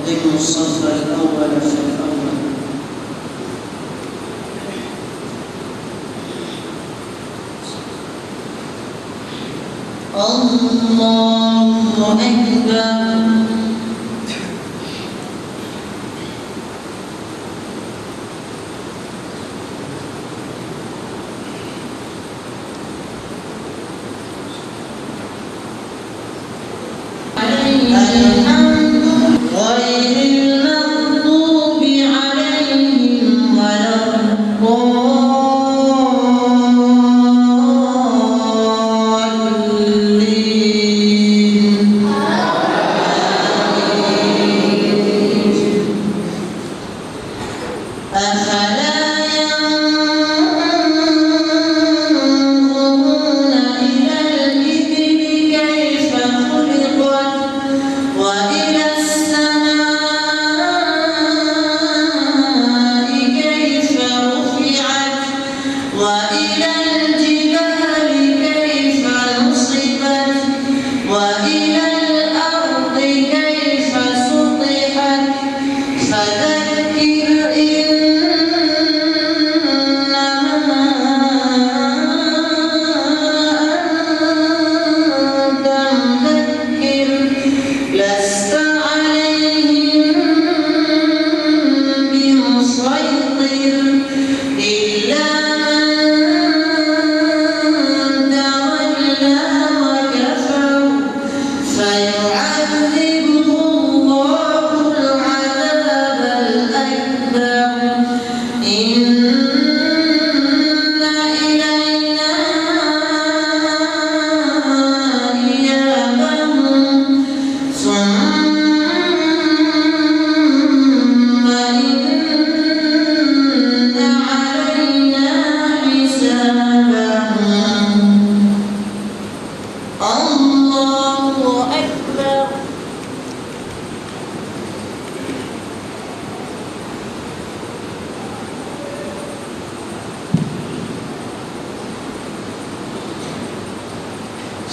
قدموا الصف الأول فالأول. الله أكبر.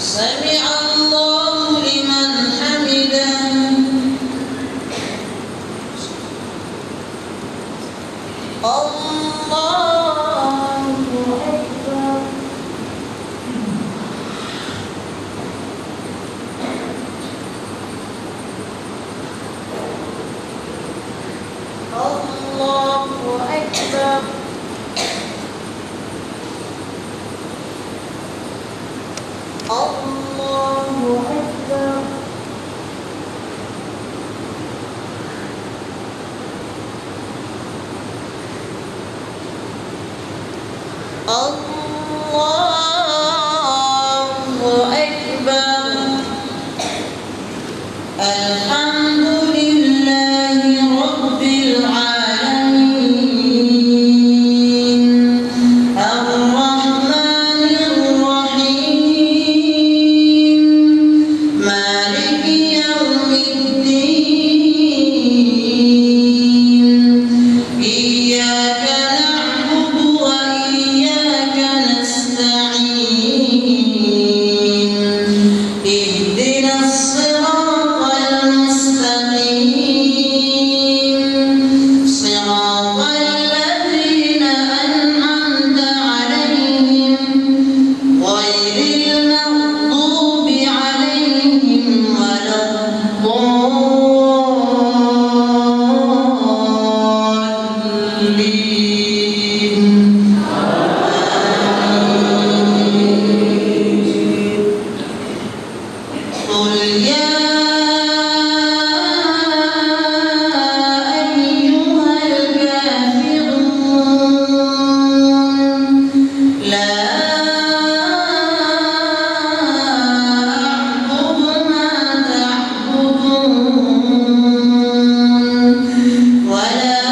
سمع الله لمن حمده. الله أكبر. الله أكبر. الله أكبر. الله أكبر. الحمد لله رب العالمين الرحمن الرحيم مالك يوم الدين إياك نعبد وإياك نستعين اهدنا الصراط المستقيم صراط الذين أنعمت عليهم غير المغضوب عليهم ولا الضالين. قل يا أيها الكافرون لا أعبد ما تعبدون ولا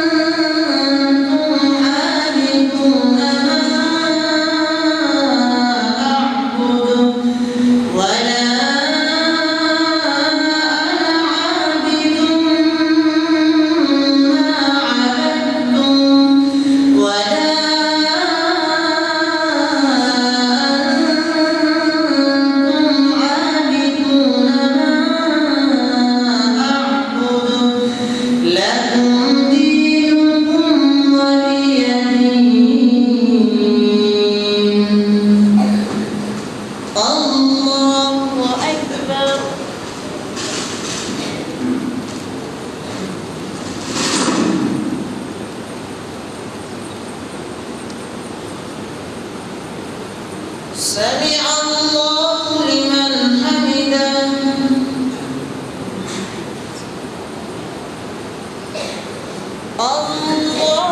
أنتم عابدون ما أعبد سمع الله لمن حمده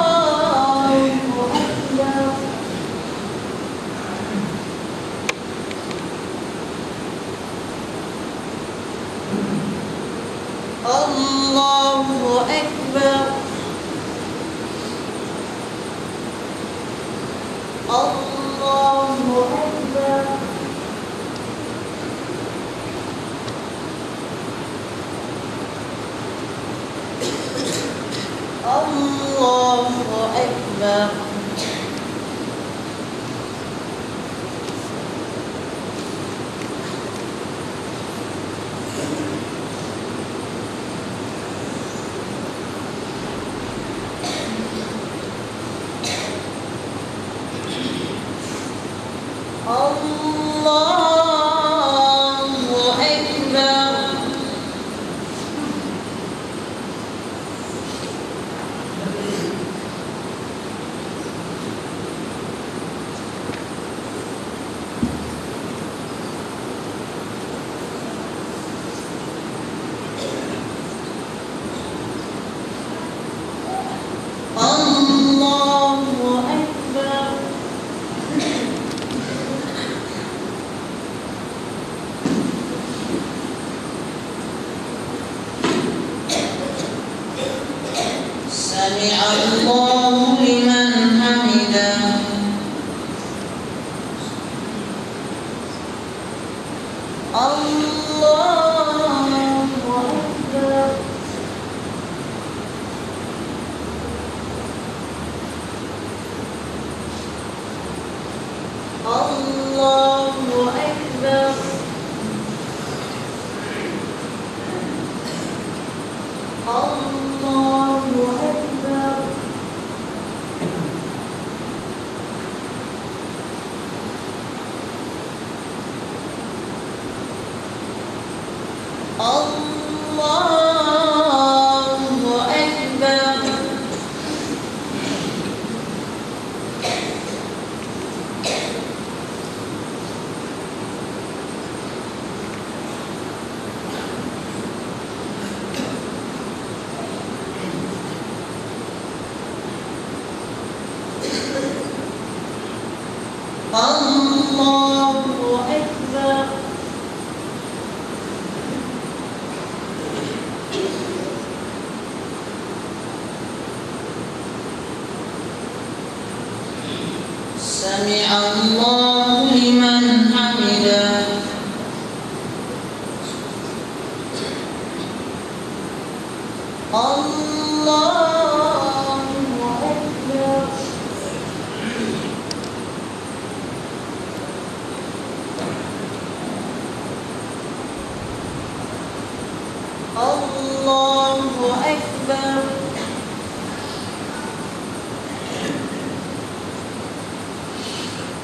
الله أكبر الله أكبر الله أكبر الله أكبر الله أكبر الله أكبر سمع الله لمن حمده الله أكبر الله أكبر الله أكبر الله أكبر الله أكبر سمع الله لمن حمده الله أكبر الله أكبر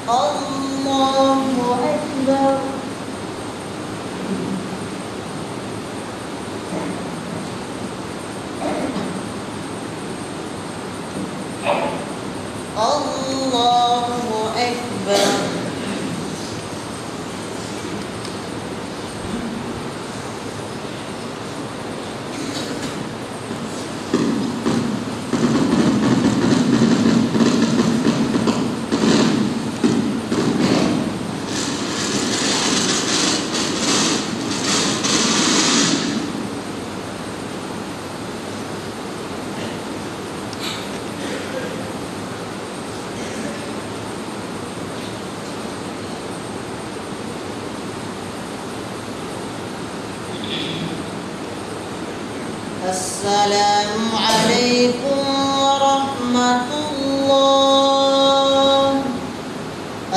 الله أكبر الله أكبر السلام عليكم ورحمة الله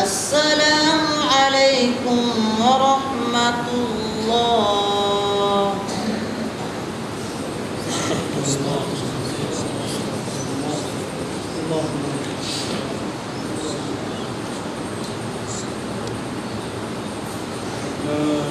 السلام عليكم ورحمة الله لا